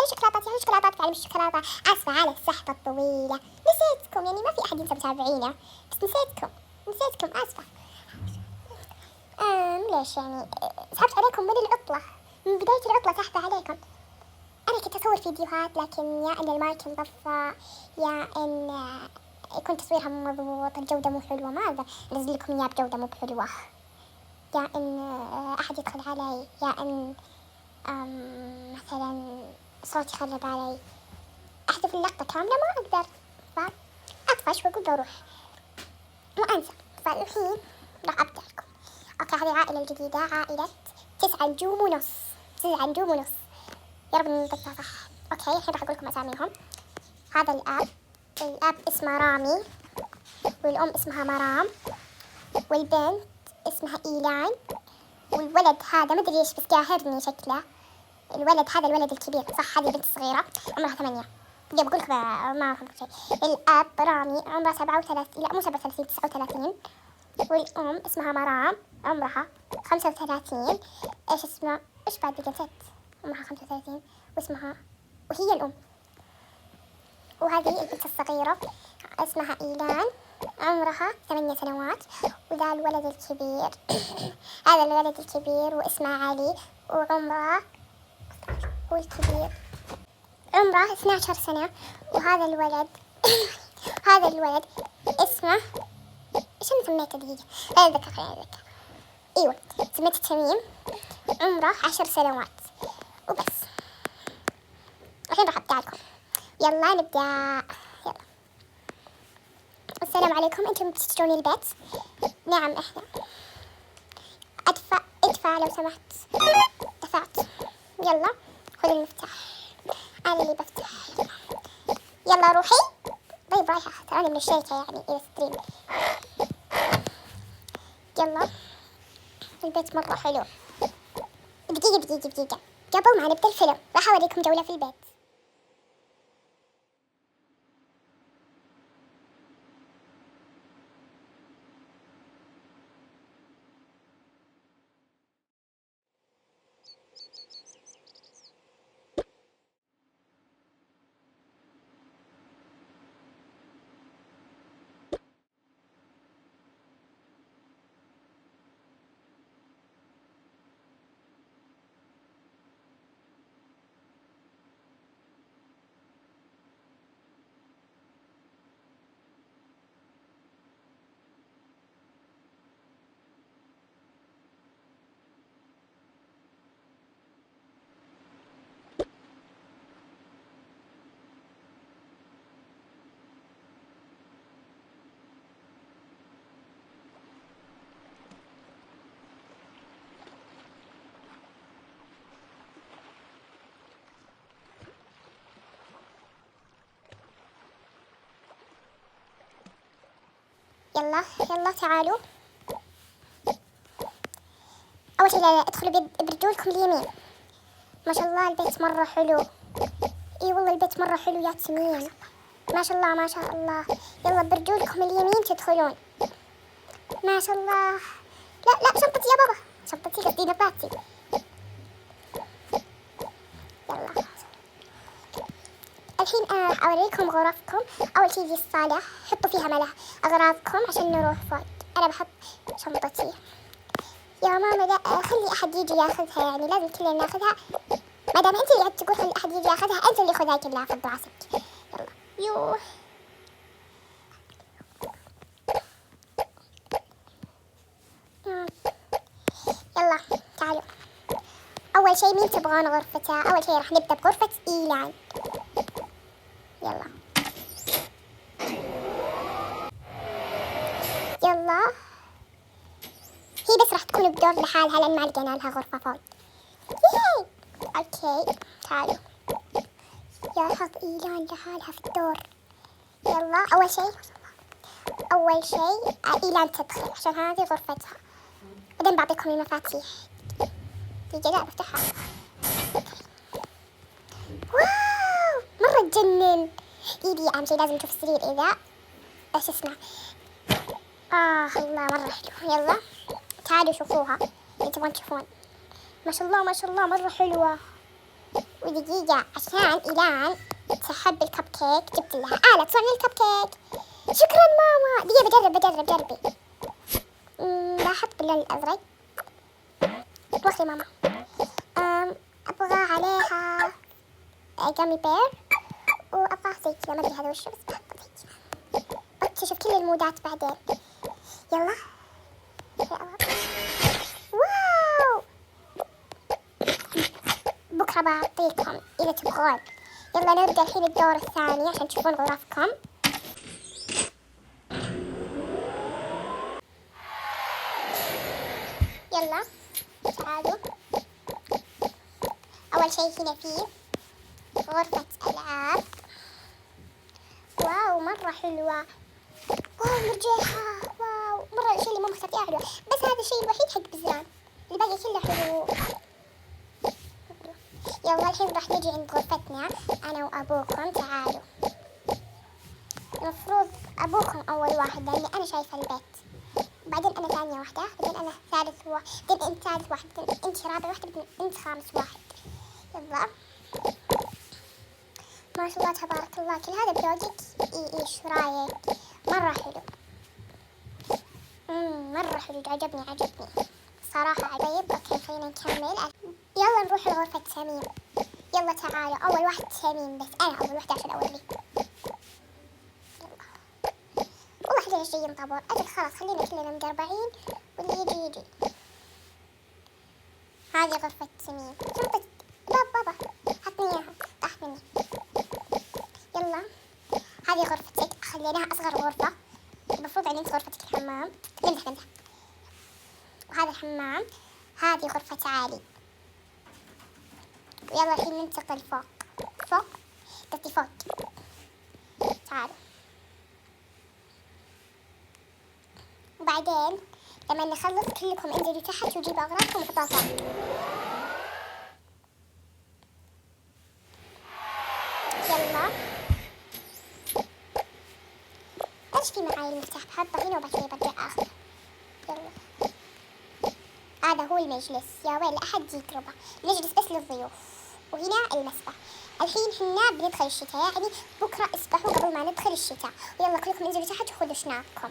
شوكولاتات يعني شوكولاتات تعلم الشوكولاتة. آسفة على السحبة الطويلة، نسيتكم يعني ما في أحد ينسى متابعينا، بس نسيتكم آسفة. ليش يعني سحبت عليكم من العطلة، من بداية العطلة سحبة عليكم. أنا كنت أصور فيديوهات لكن يا إن المايك انطفى يا إن يكون تصويرها مو مضبوط، الجودة مو حلوة، ما أقدر أنزل لكم إياه بجودة مو بحلوة، يا إن أحد يدخل علي، يا إن مثلا صوتي يخرب علي، أحذف اللقطة كاملة ما أقدر، فأطفش وأقول بروح وأنسى. فالحين راح أبدأ لكم. أوكي هذه العائلة الجديدة، عائلة 9 نجوم ونص. يا رب إني نطقتها صح. أوكي الحين راح أقول لكم أساميهم. هذا الأب اسمه رامي، والأم اسمها مرام، والبنت اسمها إيلان، والولد هذا ما أدري إيش بس قاهرني شكله. الولد هذا الولد الكبير صح، هذه البنت الصغيرة عمرها 8. بقول لك ما أعرف شيء. الأب رامي عمره 37، لا مو 37 39. والأم اسمها مرام عمرها 35. إيش اسمها؟ إيش بعد بقى نسيت. عمرها 35 وهي الأم. وهذه البنت الصغيرة اسمها إيلان عمرها 8 سنوات. وذا الولد الكبير هذا الولد الكبير واسمه علي، وعمره هو الكبير عمره 12 سنة. وهذا الولد هذا الولد اسمه ايش انا سميته دقيقة، خليني اتذكر. ايوه سميته تميم، عمره 10 سنوات وبس. الحين راح ابدأ لكم، يلا نبدأ. يلا السلام عليكم، انتم بتشترون البيت؟ نعم احنا. ادفع لو سمحت. دفعت. يلا خذ المفتاح، انا اللي بفتح. يلا روحي. طيب رايحة تراني من الشركة يعني إذا تدرين. يلا البيت مرة حلو. دقيقة قبل ما نبدأ الفيلم راح أوريكم جولة في البيت. يلا تعالوا. أول شيء ادخلوا برجولكم اليمين. ما شاء الله البيت مرة حلو. اي والله البيت مرة حلو يا تميم، ما شاء الله ما شاء الله. يلا برجولكم اليمين تدخلون. ما شاء الله. لا شنطتي يا بابا، شنطتي قصدي نباتي. يلا الحين أنا راح أوريكم غرفكم. أول شيء دي الصالة، حطوا فيها أغراضكم عشان نروح فوق. أنا بحط شنطتي. يا ماما لا خلي أحد يجي ياخذها، يعني لازم كلنا ناخذها. ما دام أنت اللي تقول خلي أحد يجي ياخذها، أنت اللي خذها كلها في راسك. يلا يلا تعالوا. أول شيء مين تبغون غرفته؟ أول شيء راح نبدأ بغرفة إيلان. يلا هي بس راح تكون بدور لحالها لأن ما لقينا لها غرفة فوق. ياي اوكي تعالوا. يا حظ إيلان لحالها في الدور. يلا أول شيء إيلان تدخل عشان هذه غرفتها، بعدين بعطيكم المفاتيح. دقيقة لا بفتحها. واو مرة تجنن. دي أهم شيء لازم نشوف السرير إذا إيش اسمه. الله مرة حلو. يلا تعالوا شوفوها اللي تبغون تشوفون. ما شاء الله مرة حلوة. ودقيقة عشان إيلان تحب الكب كيك جبت لها آلة تصنع الكب كيك. شكرا ماما. دقيقة بجربي. لا أحط باللون الأزرق. روحي ماما. أبغى عليها جامي بير وأبغى زي كذا، ما أدري هذا وش، بس بحط زي كذا. بكتشف كل المودات بعدين. يلا. واو. بكرة بعطيكم إذا تبغون. يلا نبدأ الحين الدور الثاني عشان تشوفون غرفكم. يلا تعالوا. أول شيء هنا فيه غرفة ألعاب. واو مرة حلوة. واو مرجحة. واو مرة الشيء اللي ماما اخترتيه حلو، بس هذا الشيء الوحيد حق بزران، الباقي كله حلو. يلا الحين راح نجي عند غرفتنا أنا وأبوكم. تعالوا. المفروض أبوكم أول واحد لأني أنا شايفة البيت، بعدين أنا ثانية واحدة، بعدين أنا ثالث واحد، بعدين أنت ثالث واحد، بعدين أنت رابع واحدة، بعدين أنت خامس واحد. يلا. ما شاء الله تبارك الله كل هذا بلوجك. إيش رايك؟ مرة حلو. مرة حلو. عجبني صراحة. طيب أوكي خلينا نكمل. يلا نروح لغرفة تميم. يلا تعالوا. أول واحد تميم، بس أنا أول واحدة عشان أوريه. والله حلو جايين طابور. أجل خلاص خلينا كلنا مقربعين واللي يجي. هذه غرفة تميم. شنطة بابا حطني إياها، طاحت مني. يلا هذه غرفتك، خليناها أصغر غرفة. المفروض عندك غرفتك الحمام. نمزح. وهذا الحمام. هذه غرفة عالي. ويلا الحين ننتقل فوق. تعالوا. وبعدين لما نخلص كلكم انزلوا تحت وجيبوا أغراضكم وحطوها فوق. يلا. ايش في معاي المفتاح؟ بحطه هنا وبعد كذا برجع اخذه. يلا. هذا هو المجلس. يا ويل لا أحد يقربه، نجلس بس للضيوف. وهنا المسبح. الحين حنا بندخل الشتاء، يعني بكرة اسبحوا قبل ما ندخل الشتاء. ويلا كلكم انزلوا تحت وخذوا شناقكم.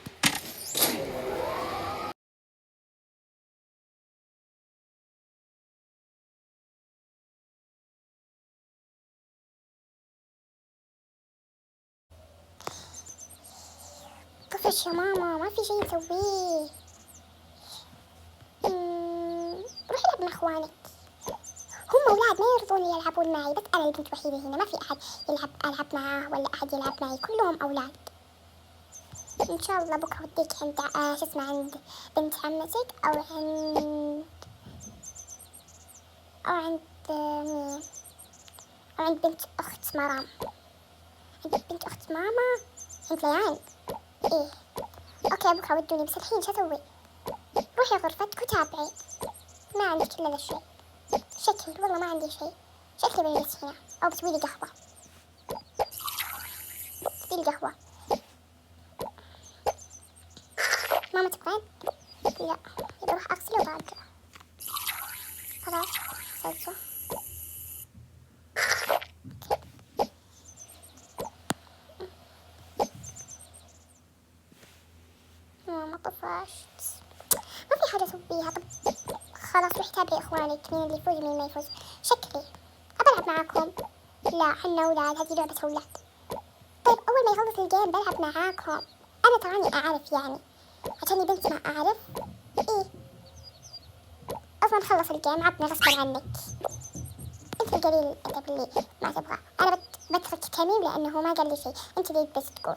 طفش يا ماما، ما في شيء نسويه. روحي العب مع اخوانك. هم اولاد ما يرضون يلعبون معي، بس انا البنت الوحيده هنا، ما في احد العب معاه ولا احد يلعب معي، كلهم اولاد. ان شاء الله بكره اوديك عند شو اسمه، عند بنت عمتك او عند مين، او عند بنت اخت مرام. عند بنت اخت ماما، عند ليان. ايه اوكي بكره ودوني، بس الحين شو اسوي؟ روحي غرفتك وتابعي. ما عندك الا ذا الشيء. شكل والله ما عندي شيء. شكلي بجلس هنا او بتسوي لي قهوه. سوي لي قهوه. ماما تبغين؟ لا يبي اروح اغسل وبرجع. خلاص غسلته. ماما طفشت، ما في حاجة أسويها. طب خلاص روحي تابعي إخوانك، مين اللي يفوز ومين ما يفوز. شكلي أبى ألعب معاكم. لا حنا أولاد، هذه لعبة أولاد. طيب أول ما يخلص الجيم بلعب معاكم. أنا تراني أعرف يعني، عشاني بنت ما أعرف. إيه أصلا خلص الجيم عطني غصبا عنك. أنت القليل الأدب اللي ما تبغى. أنا بترك تميم لأنه ما قال لي شيء. أنت اللي بس تقول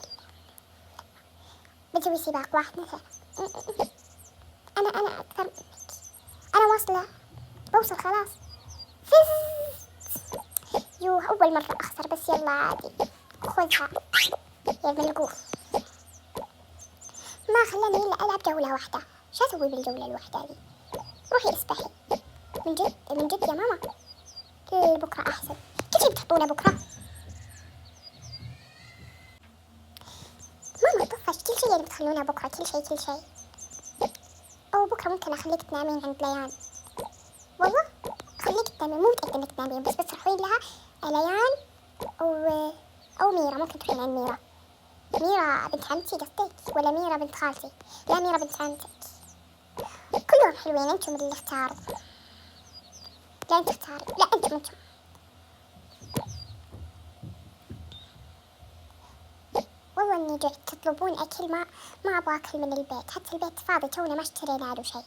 بتسوي سباق 1 مثلا. أنا أكثر منك. أنا واصلة، بوصل خلاص. يوه أول مرة أخسر، بس يلا عادي خذها يا ملقوف. ما خلاني إلا ألعب جولة واحدة. شو أسوي بالجولة الواحدة دي؟ روحي اسبحي. من جد يا ماما. بكرة أحسن. كل شيء بتحطونه بكرة. ماما طفش كل شيء اللي بتخلونه بكرة. كل شيء. أو بكرة ممكن أخليك تنامين عند ليان. والله أخليك تنامين، مو متأكدة إنك تنامين، بس تروحين لها ليان أو ميرا. ممكن تروحين عند ميرا. ميرا بنت عمتي قصدك ولا ميرا بنت خالتي؟ لا ميرا بنت عمتك. كلهم حلوين، انتم اللي اختاروا. لا انت اختاري، لا انتم. والله اني جعت. تطلبون اكل، ما ابغى اكل من البيت، حتى البيت فاضي، تونا ما اشترينا له شيء.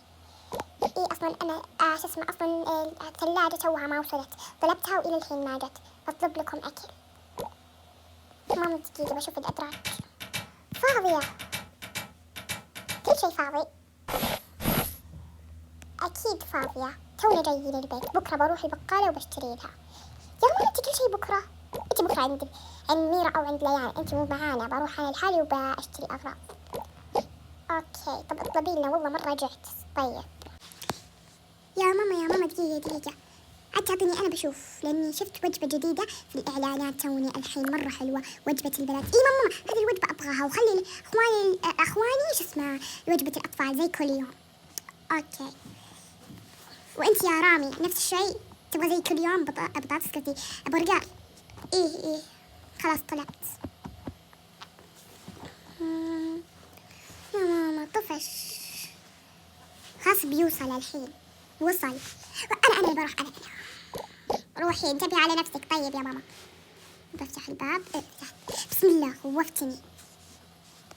ايه اصلا انا شو اسمه، اصلا الثلاجة توها ما وصلت، طلبتها والى الحين ما جت. اطلب لكم اكل. ماما دقيقة بشوف الادراج. فاضية، كل شيء فاضي. اكيد فاضية، تونا جايين البيت. بكرة بروح البقالة وبشتري لها. يا ماما انت كل شيء بكرة. انت بكرة عند ميرا او عند ليان، انت مو معانا. بروح انا لحالي وبشتري اغراض. اوكي طب اطلبي لنا، والله مرة جعت. طيب يا ماما دقيقة عاد تعطيني انا بشوف، لاني شفت وجبة جديدة في الاعلانات توني الحين مرة حلوة، وجبة البنات. اي ماما هذه الوجبة ابغاها، وخلي اخواني شو اسمه وجبة الاطفال زي كل يوم. اوكي وانت يا رامي نفس الشيء، تبغى زي كل يوم بطاطس قصدي برجر. ايه خلاص طلعت. يا ماما طفش، خلاص بيوصل الحين. وصل. انا اللي بروح. انا روحي انتبهي على نفسك. طيب يا ماما بفتح الباب. بسم الله خوفتني.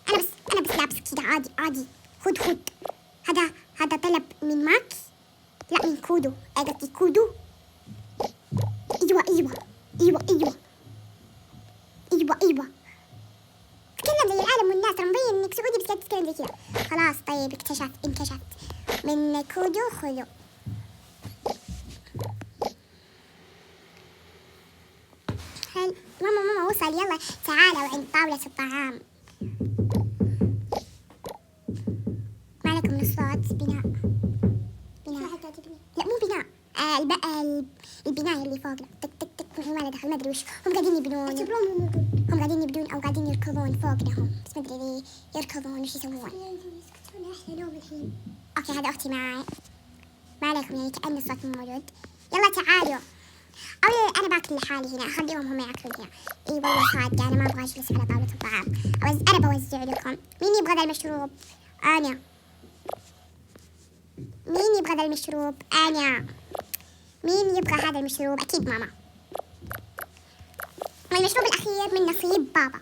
انا بس لابس كذا عادي. خد هذا طلب من ماكس، لا من كودو. قصدي كودو. ايوه تتكلم زي العالم والناس، ترى مبين انك سعودي بس تتكلم زي كذا. خلاص طيب انكشفت من كودو. خذوا. ماما وصل، يلا تعالوا عند طاولة الطعام. ما لكم من الصوت. بناء لا مو بناء. البناية اللي فوقنا. تك تك تك. ما دخل، ما ادري وش هم قاعدين يبنون. هم قاعدين يبنون او قاعدين يركضون فوقنا هم، بس ما ادري ليه يركضون وش يسوون. احنا نوم الحين. اوكي هذا اختي معي. ما عليكم يعني كأن الصوت مو موجود. يلا تعالوا. او انا باكل لحالي هنا، اخليهم هم ياكلون هنا. اي والله صادقة انا ما ابغى اجلس على طاولة الطعام. انا بوزع لكم. مين يبغى ذا المشروب؟ انا. مين يبغى ذا المشروب؟ انا. مين يبغى هذا المشروب؟ اكيد ماما. والمشروب الاخير من نصيب بابا،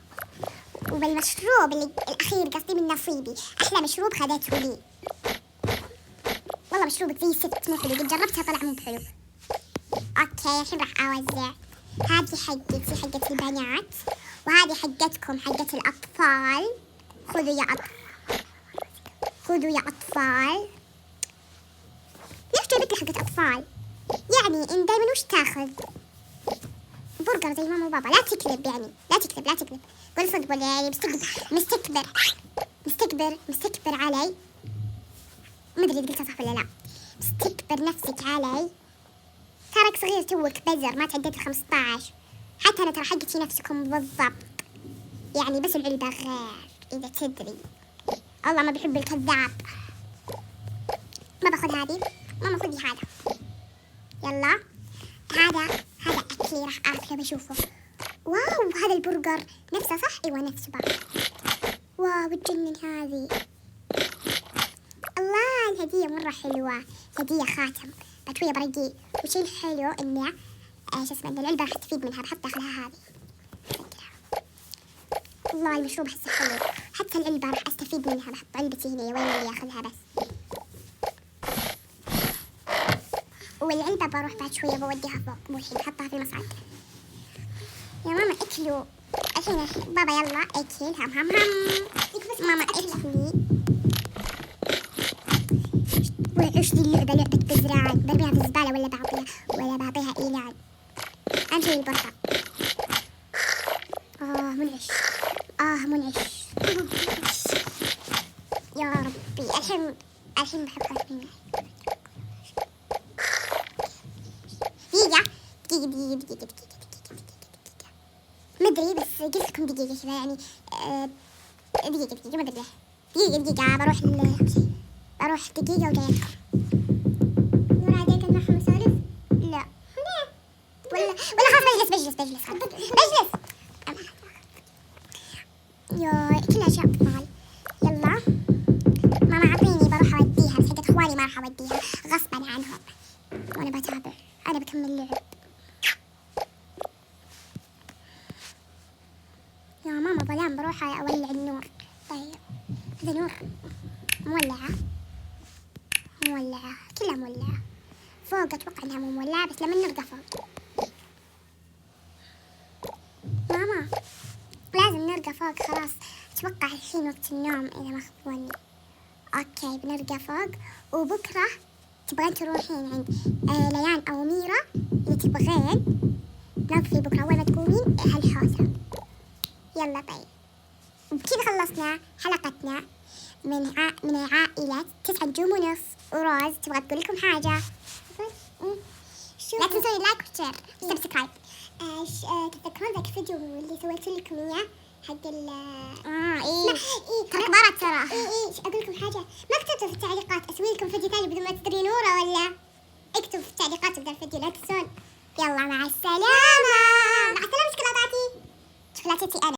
والمشروب الاخير قصدي من نصيبي. احلى مشروب خذيته لي. والله مشروبك زي الست مو حلو، قد جربتها طلع مو بحلو. اوكي الحين راح اوزع. هذه حقتي حقت البنات، وهذه حقتكم حقت الاطفال. خذوا يا اطفال. ليش جايبت لي حقت اطفال؟ يعني ان دايما وش تاخذ؟ برجر زي ماما وبابا. لا تكذب يعني، لا تكذب. قول صدق ولا يعني مستكبر علي. ما ادري قلتها صح ولا لا. مستكبر نفسك علي. تراك صغير توك بزر، ما تعديت 15. حتى انا ترى حقتي نفسكم بالضبط، يعني بس العلبة غير اذا تدري. الله ما بيحب الكذاب. ما باخذ هذه. ماما خذي هذا. يلا هذا اكلي راح اكله بشوفه. واو هذا البرجر نفسه صح؟ ايوه نفسه بقى. واو بتجنن هذه. الله الهدية مرة حلوة، هدية خاتم بشوية برقيه. وشي الحلو انه شو اسمه ان العلبة راح تفيد منها، بحط داخلها هذه. الله المشروب حسه حلو، حتى العلبة راح استفيد منها، بحط علبتي هنا وين اللي ياخذها بس. والعلبة بروح بعد شوية بوديها فوق، مو الحين بحطها في المصعد. يا ماما اكلوا الحين. بابا يلا اكل. هم ماما اكلي. وش ذي اللعبة؟ لعبة بزران. برميها في الزبالة ولا بعطيها إيلان؟ أهم شيء البركة. منعش. يا ربي الحين بحب خاتمين. دقيقة ما ادري، بس قلت لكم دقيقة كذا يعني. دقيقة ما ادري. دقيقة بروح دقيقة وجايكم. نور عليك نروح نسولف؟ لا ولا خلاص بجلس يا كل اشياء اطفال. يلا ماما اعطيني بروح اوديها، بس حقت اخواني ما راح اوديها غصبا عنهم، وانا بتابع، انا بكمل لعب. يا ماما ظلام بروح اولع النور. طيب هذا نور مولعة كلها مولعة، فوق اتوقع انها مو مولعة بس لما نرقى فوق. ماما لازم نرقى فوق خلاص، اتوقع الحين وقت النوم اذا ما خاب. اوكي بنرقى فوق، وبكرة تبغين تروحين عند ليان او ميرا اللي تبغين نقضي بكرة اول ما تقومين هالحوسة. يلا طيب، وبكذا خلصنا حلقتنا من عائلة 9 نجوم ونص. وروز تبغى تقول لكم حاجة؟ لا تنسون اللايك والشير والسبسكرايب. تذكرون ذاك الفيديو اللي سويت لكم اياه حق اخبارات ترى. اقول لكم حاجة، ما كتبتوا في التعليقات اسوي لكم فيديو ثاني بدون ما تدري نورة، ولا اكتبوا في التعليقات ذا الفيديو لا تنسون. يلا مع السلامة. مع السلامة شوكولاتاتي انا.